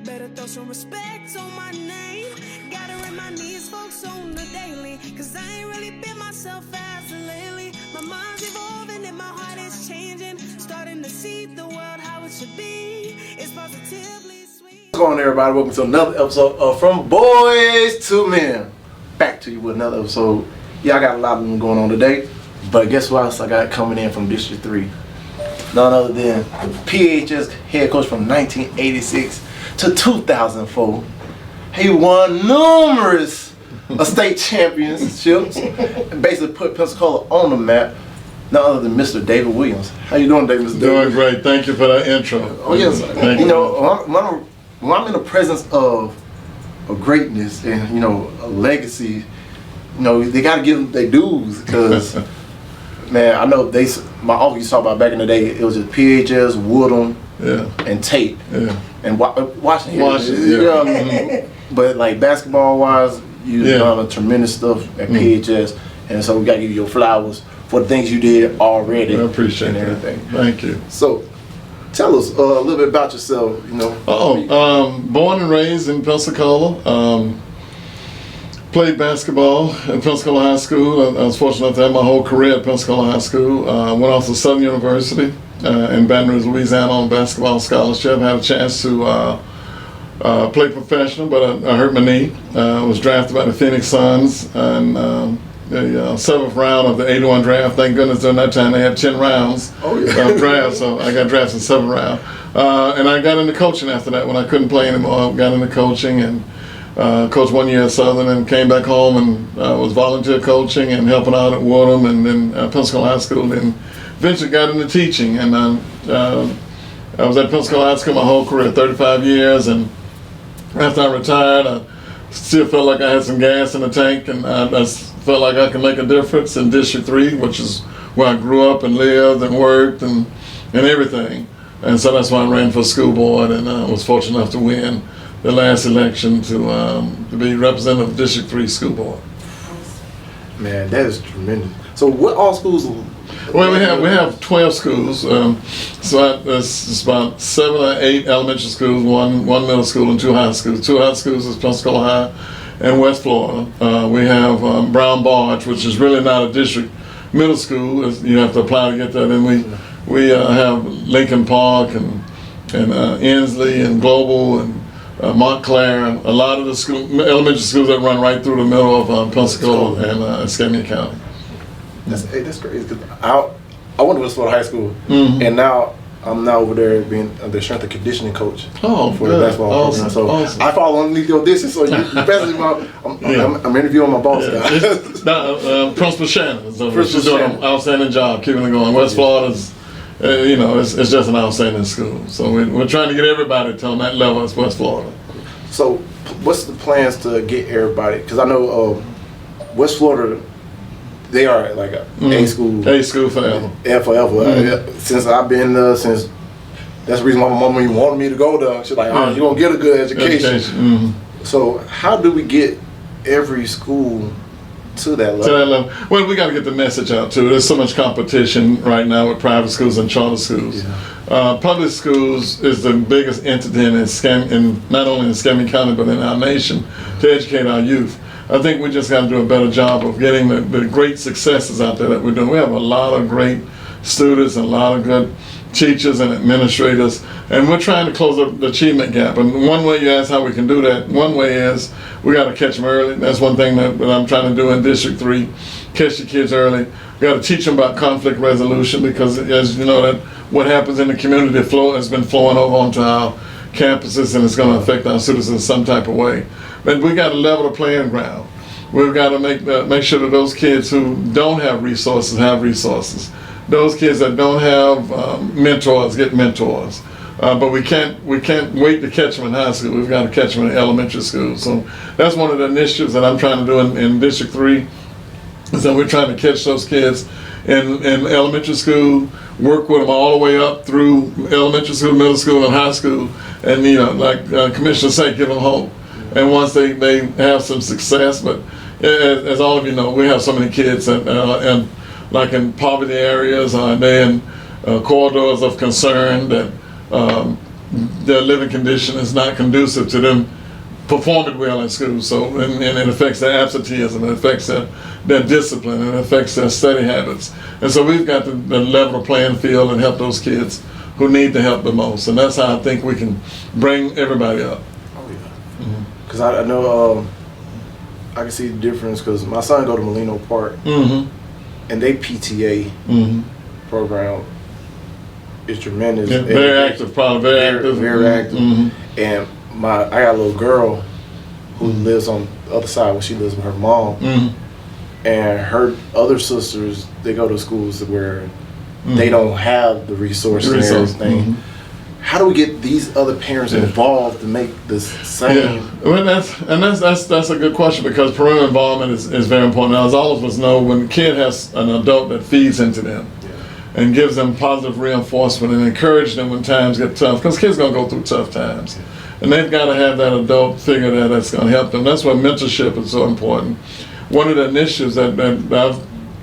Better throw some respect on my name. Gotta remind these folks on the daily, cause I ain't really been myself as of lately. My mind's evolving and my heart is changing. Starting to see the world how it should be. It's positively sweet. What's going on, everybody? Welcome to another episode of From Boys to Men. Back to you with another episode. Yeah, I got a lot of them going on today. But guess what else I got coming in from District 3? None other than PHS head coach from 1986 to 2004. He won numerous state championships and basically put Pensacola on the map. None other than Mr. David Williams. How you doing, David? Doing great. Thank you for that intro. Oh yes. Thank you know, when I'm in the presence of greatness and a legacy, they got to give them their dues because. Man, I know my uncle used to talk about back in the day, it was just PHS, Woodham, and Tate. Yeah. And Washington. Yeah. But like basketball-wise, you've done a tremendous stuff at PHS. And so we got to give you your flowers for the things you did already. I appreciate and everything. That. Thank you. So, tell us a little bit about yourself, Born and raised in Pensacola. Played basketball at Pensacola High School. I was fortunate enough to have my whole career at Pensacola High School. Went off to Southern University in Baton Rouge, Louisiana on a basketball scholarship. Had a chance to play professional, but I hurt my knee. Was drafted by the Phoenix Suns in the 7th round of the 81 draft. Thank goodness during that time they had 10 rounds of draft, so I got drafted in the 7th round. And I got into coaching after that when I couldn't play anymore. Got into coaching and coached 1 year at Southern and came back home and was volunteer coaching and helping out at Woodham and then Pensacola High School, and eventually got into teaching. And I was at Pensacola High School my whole career, 35 years, and after I retired I still felt like I had some gas in the tank, and I felt like I could make a difference in District 3, which is where I grew up and lived and worked and everything. And so that's why I ran for school board, and was fortunate enough to win the last election to be representative of District 3 School Board. Man, that is tremendous. So what all schools? Well, we have 12 schools. So it's about 7 or 8 elementary schools, one middle school, and 2 high schools. 2 high schools is Pensacola High and West Florida. We have Brown Barge, which is really not a district middle school. You have to apply to get that. And we have Lincoln Park and Inslee and Global and Montclair, and a lot of the elementary schools that run right through the middle of Pensacola and Escambia County. That's crazy. Cause I went to West Florida High School, and now I'm over there being the strength and conditioning coach for the basketball program. So I follow underneath your dishes. So basically, I'm interviewing my boss guy. Principal Shannon. So she's doing an outstanding job keeping it going. West Florida's. It's just an outstanding school. So we're trying to get everybody to on that level as West Florida. So what's the plans to get everybody? Because I know West Florida, they are like A school. A school forever. Forever. Since I've been there, that's the reason why my mama even wanted me to go there. She's like, you're going to get a good education. So how do we get every school to that level? Well, we got to get the message out too. There's so much competition right now with private schools and charter schools. Public schools is the biggest entity in not only in Escambia County but in our nation to educate our youth. I think we just got to do a better job of getting the great successes out there that we're doing. We have a lot of great students and a lot of good teachers and administrators, and we're trying to close up the achievement gap. And one way, you ask how we can do that, one way is we got to catch them early. That's one thing that I'm trying to do in District 3, catch the kids early. We got to teach them about conflict resolution, because as you know, that what happens in the community has been flowing over onto our campuses, and it's going to affect our students in some type of way. But we got to level the playing ground. We've got to make sure that those kids who don't have resources have resources. Those kids that don't have mentors get mentors. But we can't wait to catch them in high school. We've got to catch them in elementary school. So that's one of the initiatives that I'm trying to do in District 3, is that we're trying to catch those kids in elementary school, work with them all the way up through elementary school, middle school, and high school, and like Commissioner said, give them hope. And once they have some success, but as all of you know, we have so many kids and like in poverty areas, they're in corridors of concern that their living condition is not conducive to them performing well in school. So, and it affects their absenteeism, it affects their discipline, and it affects their study habits. And so we've got to level the playing field and help those kids who need the help the most. And that's how I think we can bring everybody up. Oh yeah. Because I know I can see the difference because my son go to Molino Park, and they PTA program is tremendous. Yeah, very active, probably very active. Very active. And I got a little girl who lives on the other side where she lives with her mom, and her other sisters, they go to schools where they don't have the resources and everything. How do we get these other parents involved to make this same? Yeah, well, that's a good question, because parental involvement is very important. Now, as all of us know, when a kid has an adult that feeds into them and gives them positive reinforcement and encourages them when times get tough, because kids are going to go through tough times. And they've got to have that adult figure that's going to help them. That's why mentorship is so important. One of the initiatives that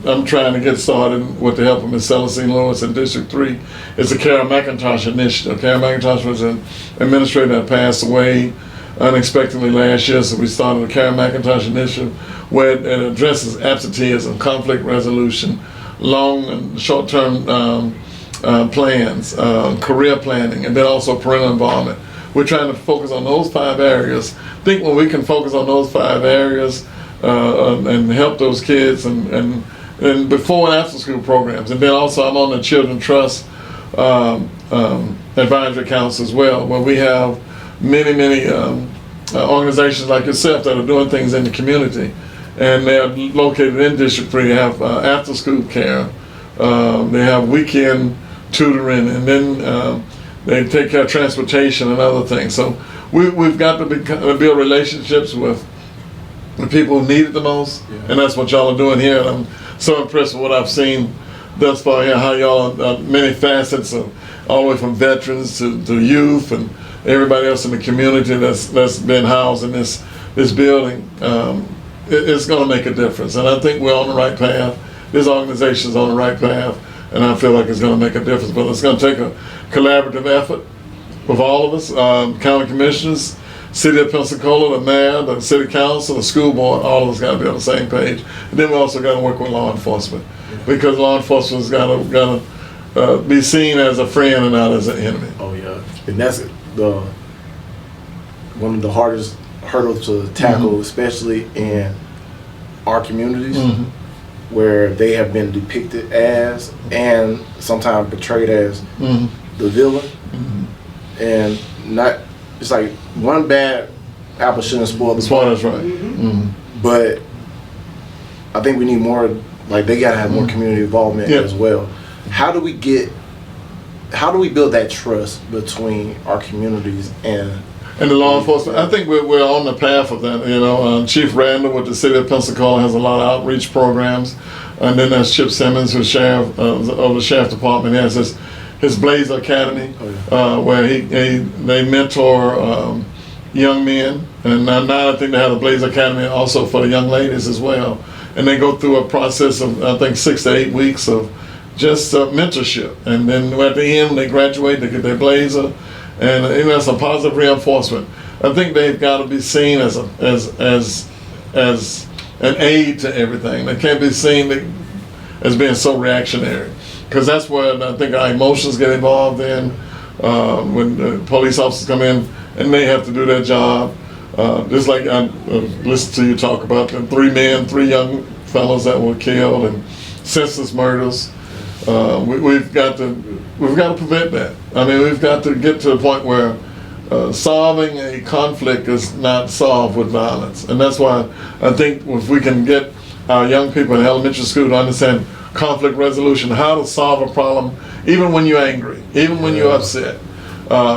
I'm trying to get started with the help of Ms. Celestine Lewis in District 3 is the Kara McIntosh Initiative. Kara McIntosh was an administrator that passed away unexpectedly last year, so we started the Kara McIntosh Initiative, where it addresses absenteeism, conflict resolution, long and short-term plans, career planning, and then also parental involvement. We're trying to focus on those 5 areas. I think when we can focus on those 5 areas and help those kids and before and after school programs. And then also I'm on the Children Trust Advisory Council as well, where we have many organizations like yourself that are doing things in the community. And they're located in District 3. They have after school care, they have weekend tutoring, and then they take care of transportation and other things. So we've got to build relationships with the people who need it the most, and that's what y'all are doing here. And I'm so impressed with what I've seen thus far here, how y'all are many facets, all the way from veterans to youth and everybody else in the community that's been housed in this building. It's going to make a difference, and I think we're on the right path. This organization is on the right path, and I feel like it's going to make a difference. But it's going to take a collaborative effort with all of us, county commissioners, City of Pensacola, the mayor, the city council, the school board. All of us got to be on the same page. And then we also got to work with law enforcement, because law enforcement's got to be seen as a friend and not as an enemy. Oh yeah, and that's one of the hardest hurdles to tackle, especially in our communities, where they have been depicted as and sometimes portrayed as the villain, and not. It's like one bad apple shouldn't spoil the bunch. That's right. But I think we need more. Like, they gotta have more community involvement as well. How do we build that trust between our communities and the law enforcement? I think we're on the path of that. You know, Chief Randall with the City of Pensacola has a lot of outreach programs, and then there's Chip Simmons, who's sheriff of the sheriff department. He has his Blazer Academy, where they mentor young men, and now I think they have a Blazer Academy also for the young ladies as well. And they go through a process of, I think, 6 to 8 weeks of just mentorship, and then at the end when they graduate, they get their Blazer, and that's a positive reinforcement. I think they've got to be seen as an aid to everything. They can't be seen as being so reactionary, because that's where I think our emotions get involved in when the police officers come in and they have to do their job. Just like I listened to you talk about the 3 young fellows that were killed and senseless murders. We've got to prevent that. I mean, we've got to get to the point where solving a conflict is not solved with violence, and that's why I think if we can get our young people in elementary school to understand conflict resolution, how to solve a problem, even when you're angry, even when you're upset,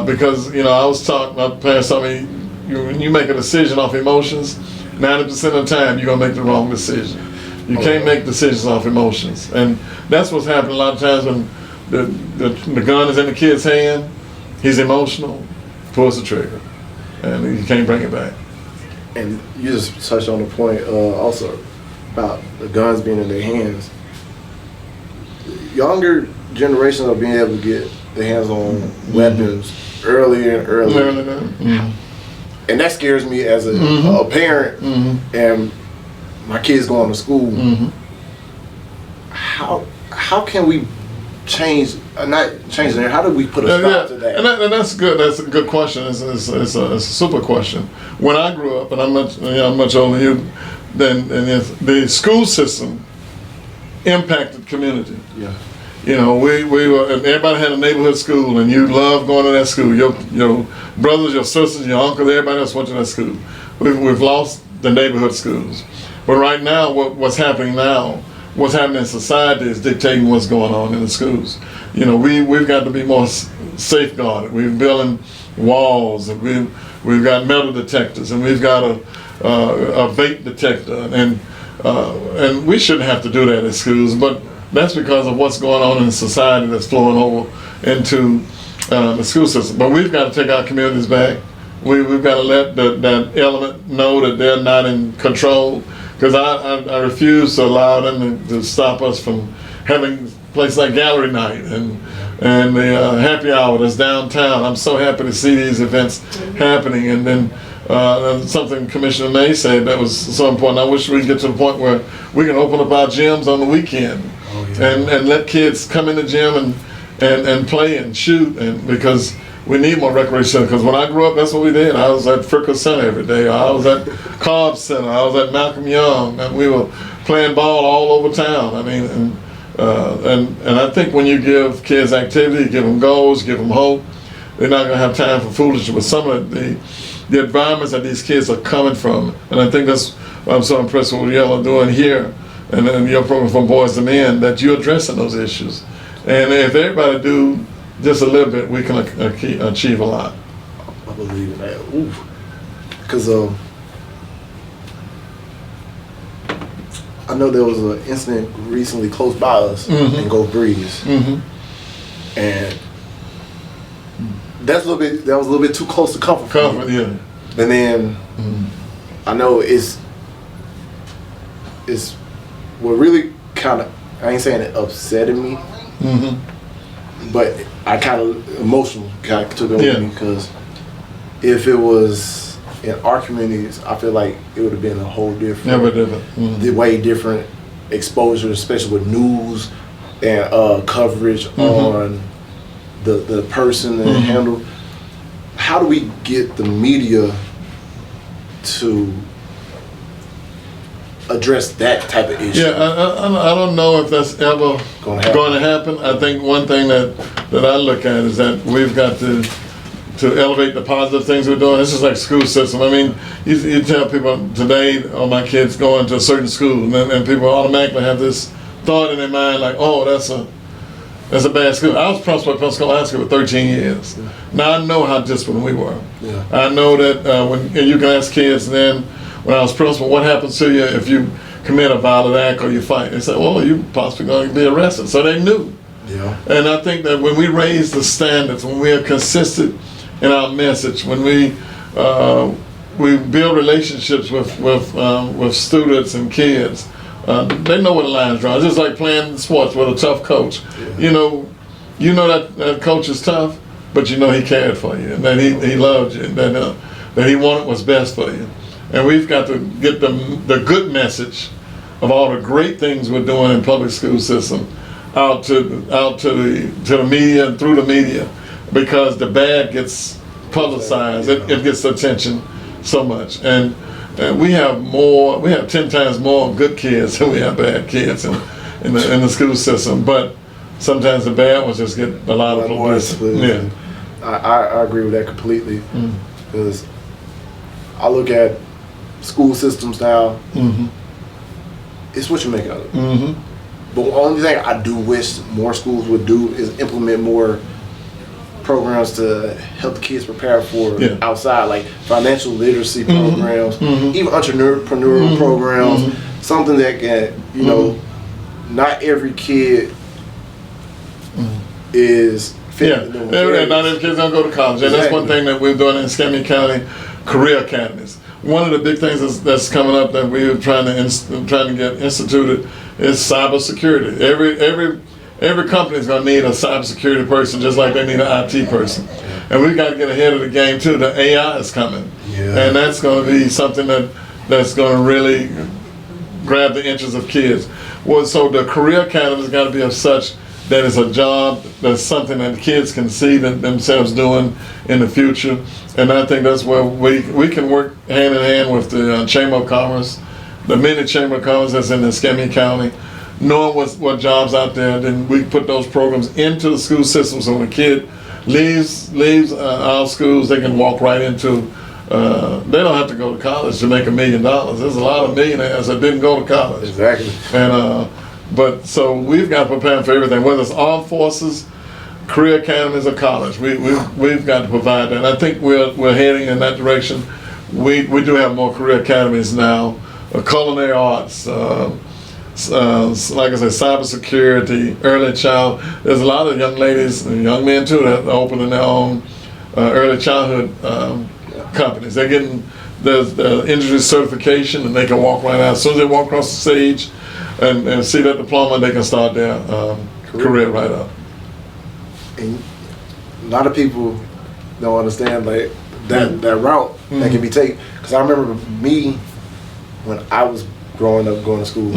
because I was taught, my parents told me, when you make a decision off emotions, 90% of the time you're gonna make the wrong decision. You can't make decisions off emotions, and that's what's happening a lot of times when the gun is in the kid's hand. He's emotional, pulls the trigger, and you can't bring it back. And you just touched on the point also about the guns being in their hands. Younger generations are being able to get their hands on weapons earlier and earlier. Mm-hmm. And that scares me as a parent, and my kids going to school. How can we change? Not change there. How do we put a stop to that? And that's good. That's a good question. It's a super question. When I grew up, and I'm much older than you, then the school system impacted community. Yeah. You know, we were, everybody had a neighborhood school, and you loved going to that school. Your brothers, your sisters, your uncles, everybody else went to that school. We've lost the neighborhood schools. But right now, what's happening in society is dictating what's going on in the schools. You know, we've got to be more safeguarded. We're building walls, and we've got metal detectors, and we've got a vape detector, and we shouldn't have to do that in schools, but that's because of what's going on in society that's flowing over into the school system. But we've got to take our communities back. We've got to let that element know that they're not in control, because I refuse to allow them to stop us from having places like Gallery Night and the happy hour that's downtown. I'm so happy to see these events happening. And then something Commissioner May said that was so important. I wish we could get to the point where we can open up our gyms on the weekend. And let kids come in the gym and play and shoot, and because we need more recreation. Because when I grew up, that's what we did. I was at Fricker Center every day. I was at Cobb Center. I was at Malcolm Young, and we were playing ball all over town. I mean, and I think when you give kids activity, give them goals, give them hope, they're not going to have time for foolishness. But some of the environments that these kids are coming from, and I think that's why I'm so impressed with what y'all are doing here. And then your program From Boys to Men, that you're addressing those issues. And if everybody do just a little bit, we can achieve a lot. I believe in that. Ooh. Because I know there was an incident recently close by us in Gulf Breeze. And that was a little bit too close to comfort. Yeah. And then I know it's what really kind of, I ain't saying it upsetted me, but I kind of emotional kind of took it over me, because if it was in our communities, I feel like it would have been a whole different, way different exposure, especially with news and coverage on the person and handle. How do we get the media to address that type of issue? Yeah, I don't know if that's ever going to happen. I think one thing that I look at is that we've got to elevate the positive things we're doing. This is like school system. I mean, you tell people today, oh, my kid's going to a certain school, and people automatically have this thought in their mind like, oh, that's a bad school. I was principal at Pensacola High School for 13 years. Now I know how disciplined we were. I know that when you can ask kids then, when I was principal, what happens to you if you commit a violent act or you fight? They said, well, you're possibly going to be arrested. So they knew. And I think that when we raise the standards, when we are consistent in our message, when we build relationships with students and kids, they know where the line's drawn. It's just like playing sports with a tough coach. You know that coach is tough, but you know he cared for you, and that he loved you, and that he wanted what's best for you. And we've got to get the good message of all the great things we're doing in public school system out to the media and through the media, because the bad gets publicized. It gets attention so much, and we have 10 times more good kids than we have bad kids in the school system. But sometimes the bad ones just get a lot of publicity. Yeah, I agree with that completely, because I look at school systems now. It's what you make of it. But the only thing I do wish more schools would do is implement more programs to help the kids prepare for outside, like financial literacy programs, even entrepreneurial programs, something that can, not every kid is fit. Not every kid's gonna go to college. And that's one thing that we're doing in Escambia County, career academies. One of the big things that's coming up that we're trying to get instituted is cybersecurity. Every company is going to need a cybersecurity person, just like they need an IT person. And we've got to get ahead of the game too. The AI is coming. Yeah. And that's going to be something that's going to really grab the interest of kids. Well, so the career academy has got to be of such that it's a job, that's something that kids can see themselves doing in the future. And I think that's where we can work hand in hand with the Chamber of Commerce, the many Chamber of Commerce that's in the Escambia County, knowing what jobs out there, then we put those programs into the school system so when a kid leaves our schools, they can walk right into, they don't have to go to college to make $1 million. There's a lot of millionaires that didn't go to college. Exactly. And but so we've got to prepare for everything, whether it's armed forces, career academies, or college. We've got to provide that. And I think we're heading in that direction. We do have more career academies now, culinary arts, like I said, cybersecurity, early child. There's a lot of young ladies and young men too that are opening their own early childhood companies. They're getting the industry certification, and they can walk right out. As soon as they walk across the stage and see that diploma, they can start their career right up. And a lot of people don't understand like that route that can be taken. Because I remember me when I was growing up, going to school.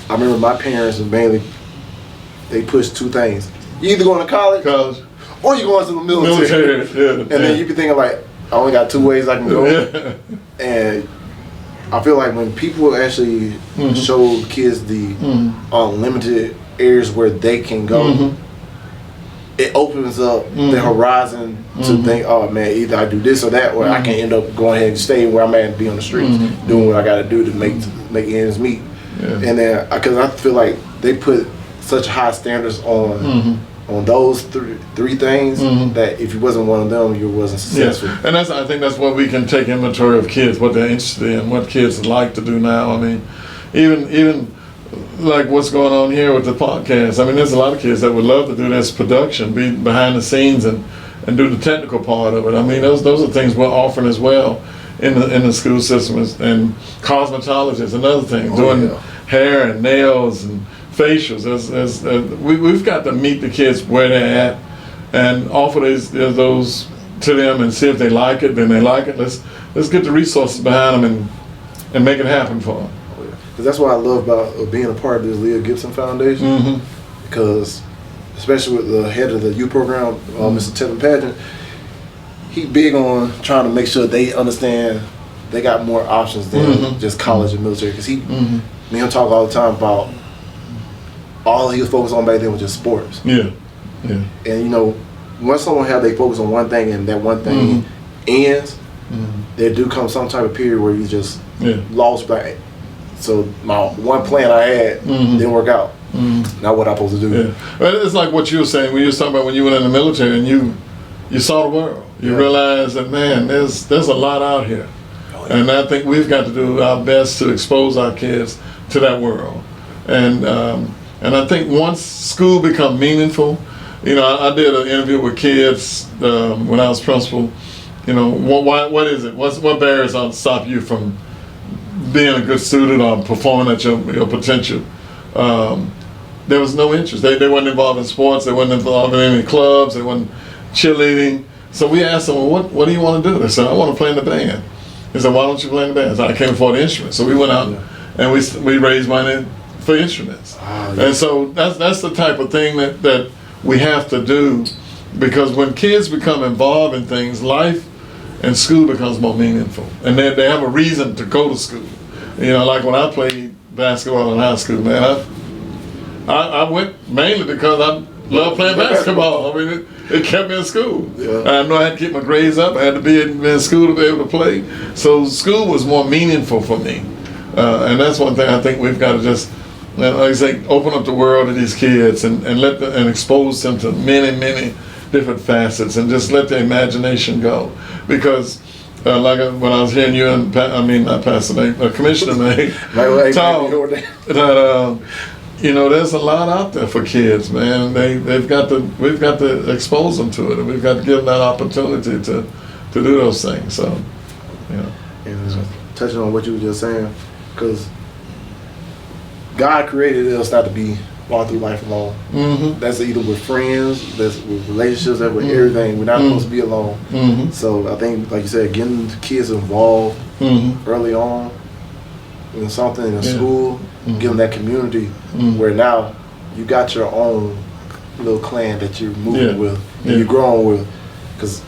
I remember my parents mainly they pushed two things: you either going to college, or you going to the military. And then you be thinking like, I only got two ways I can go. And I feel like when people actually show kids the unlimited areas where they can go, it opens up the horizon to think, oh man, either I do this or that, or I can end up going ahead and staying where I'm at and be on the streets, doing what I got to do to make ends meet. And then, because I feel like they put such high standards on those three things that if you wasn't one of them, you wasn't successful. And I think that's what we can take inventory of kids, what they're interested in, what kids like to do now. I mean, even like what's going on here with the podcast. I mean, there's a lot of kids that would love to do this production, be behind the scenes and do the technical part of it. I mean, those are things we're offering as well in the school system, and cosmetologists, another thing, doing hair and nails and facials. We've got to meet the kids where they're at and offer those to them and see if they like it. Then they like it. Let's get the resources behind them and make it happen for them. Because that's what I love about being a part of this Leah Gibson Foundation. Because especially with the head of the youth program, Mr. Tevin Pageant, he big on trying to make sure they understand they got more options than just college and military. Because me and him talk all the time about all he was focused on back then was just sports. And you know, once someone have they focus on one thing and that one thing ends, there do come some type of period where you just lost back. So my one plan I had didn't work out. Not what I'm supposed to do. It's like what you were saying when you were talking about when you went in the military and you saw the world. You realize that, man, there's a lot out here. And I think we've got to do our best to expose our kids to that world. And I think once school become meaningful, you know, I did an interview with kids when I was principal. You know, what is it? What barriers stop you from being a good student or performing at your potential? There was no interest. They weren't involved in sports. They weren't involved in any clubs. They weren't cheerleading. So we asked them, well, what do you want to do? They said, I want to play in the band. They said, why don't you play in the band? I said, I can't afford the instruments. So we went out and we raised money for instruments. And so that's the type of thing that we have to do, because when kids become involved in things, life and school becomes more meaningful. And they have a reason to go to school. You know, like when I played basketball in high school, man, I went mainly because I love playing basketball. I mean, it kept me in school. I know I had to keep my grades up. I had to be in school to be able to play. So school was more meaningful for me. And that's one thing I think we've got to just, like I say, open up the world to these kids and expose them to many different facets and just let their imagination go. Because like when I was hearing you and not Pastor Nate, Commissioner Nate, talk, that you know, there's a lot out there for kids, man. We've got to expose them to it, and we've got to give them that opportunity to do those things. So, you know. And touching on what you were just saying, because God created us not to be walk through life alone. Mm-hmm. That's either with friends, that's with relationships, that's with everything. We're not supposed to be alone. Mm-hmm. So I think, like you said, getting kids involved early on in something in school, giving that community where now you got your own little clan that you're moving with and you're growing with, because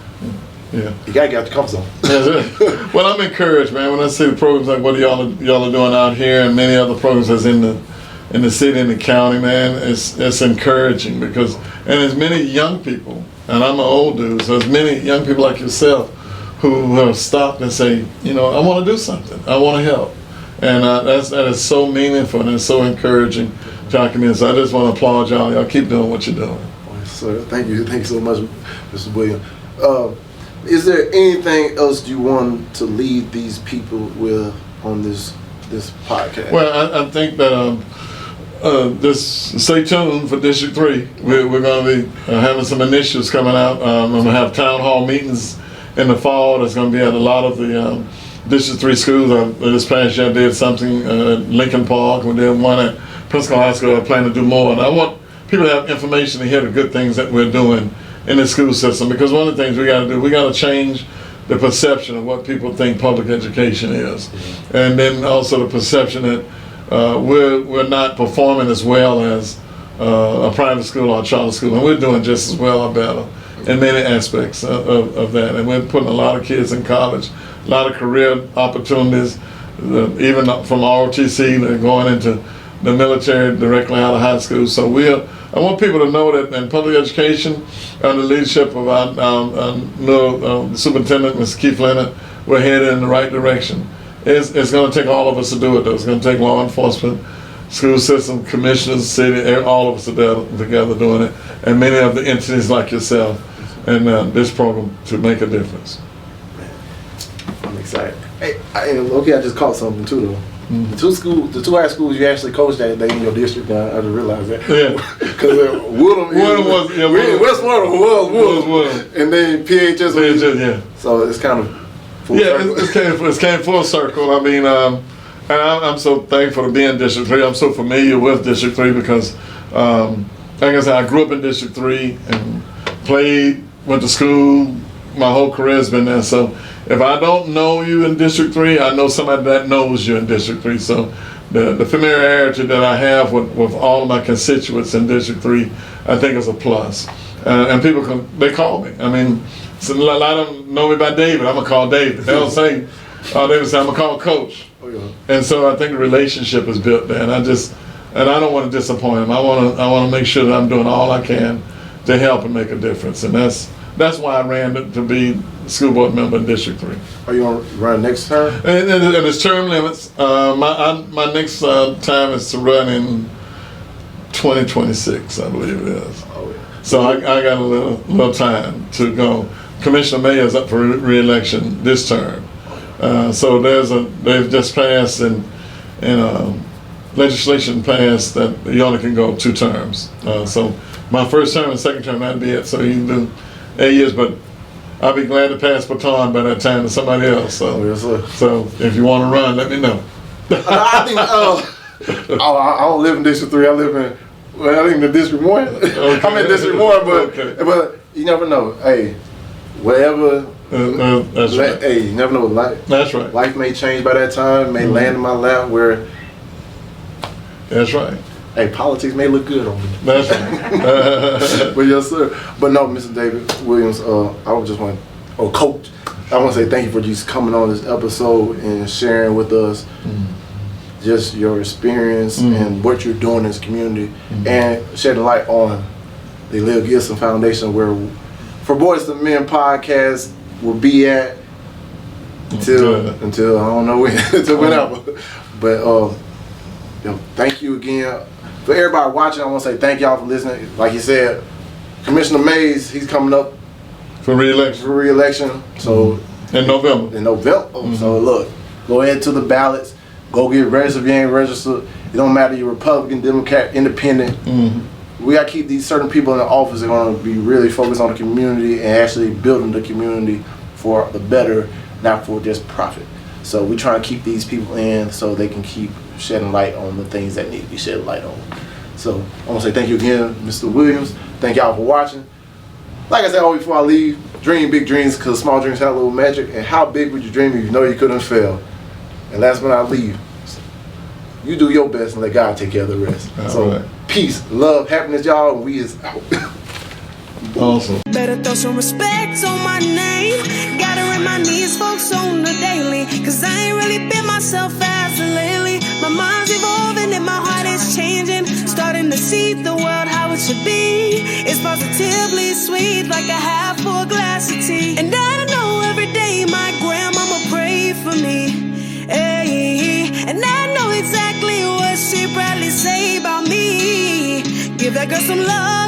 you gotta get out the comfort zone. Well, I'm encouraged, man, when I see the programs like what y'all are doing out here, and many other programs that's in the city and the county, man. It's encouraging because, and as many young people, and I'm an old dude, so as many young people like yourself who have stopped and say, you know, I want to do something, I want to help, and that is so meaningful and it's so encouraging to our community. So I just want to applaud y'all. Y'all keep doing what you're doing. Sir, thank you so much, Mr. Williams. Is there anything else you want to leave these people with on this podcast? Well, I think that just stay tuned for District 3. We're going to be having some initiatives coming out. I'm going to have town hall meetings in the fall. That's going to be at a lot of the District 3 schools. This past year I did something at Lincoln Park. We did one at Principal High School. I plan to do more. And I want people to have information to hear the good things that we're doing in the school system, because one of the things we got to do, we got to change the perception of what people think public education is, and then also the perception that we're not performing as well as a private school or a charter school, and we're doing just as well or better in many aspects of that. And we're putting a lot of kids in college, a lot of career opportunities, even from ROTC, they're going into the military directly out of high school. So I want people to know that in public education, under the leadership of our new superintendent, Mr. Keith Leonard, we're headed in the right direction. It's going to take all of us to do it, though. It's going to take law enforcement, school system, commissioners, city, all of us together doing it, and many of the entities like yourself and this program to make a difference. I'm excited. Hey, I just caught something too, though. The two high schools you actually coached at, they in your district now. I just realized that. Yeah. Because Woodham was, Westmoreland was Woodham. And then PHS was. Yeah. So it's kind of full circle. It came full circle. I mean, and I'm so thankful to be in District 3. I'm so familiar with District 3 because, like I said, I grew up in District 3 and went to school. My whole career has been there. So if I don't know you in District 3, I know somebody that knows you in District 3. So the familiarity that I have with all of my constituents in District 3, I think is a plus. And people they call me. I mean, so a lot of them know me by David. I'm gonna call David. They don't say, David say, I'm gonna call Coach. Oh, yeah. And so I think the relationship is built there. And I don't want to disappoint them. I want to make sure that I'm doing all I can to help and make a difference. And that's why I ran to be school board member in District 3. Are you going to run next term? And it's term limits. My next time is to run in 2026, I believe it is. Oh, yeah. So I got a little time to go. Commissioner Mayer is up for re-election this term. So they've just passed and legislation passed that you only can go 2 terms. So my first term and second term, that'd be it. So you can do 8 years, but I'll be glad to pass baton by that time to somebody else. So, yes, sir. So if you want to run, let me know. I think I don't live in District 3. I live in the District 1. Okay. I'm in District 1, but you never know. Hey, whatever. That's right. Hey, you never know. That's right. Life may change by that time. May land in my lap where. That's right. Hey, politics may look good on me. That's right. But yes, sir. But no, Mr. David Williams, Coach, I want to say thank you for just coming on this episode and sharing with us just your experience and what you're doing in this community and shedding light on the Lil Gibson Foundation, where For Boys to Men podcast will be at until I don't know when, until whenever. But thank you again. For everybody watching, I want to say thank y'all for listening. Like you said, Commissioner Mays, he's coming up for re-election. So in November. So look, go ahead to the ballots. Go get registered if you ain't registered. It don't matter, you're Republican, Democrat, Independent. We got to keep these certain people in the office that are going to be really focused on the community and actually building the community for the better, not for just profit. So we try to keep these people in so they can keep shedding light on the things that need to be shed light on. So I want to say thank you again, Mr. Williams. Thank y'all for watching. Like I said always before I leave, dream big dreams because small dreams have a little magic. And how big would you dream if you know you couldn't fail? And last but not least, you do your best and let God take care of the rest. So peace, love, happiness, y'all. And we is out. Awesome. Better throw some respect on my name. Gotta remind these folks on the daily, cause I ain't really been myself as of lately. My mind's evolving and my heart is changing. Starting to see the world how it should be. It's positively sweet like a half full glass of tea. And I know every day my grandmama prayed for me. Hey, and I know exactly what she probably say about me. Give that girl some love.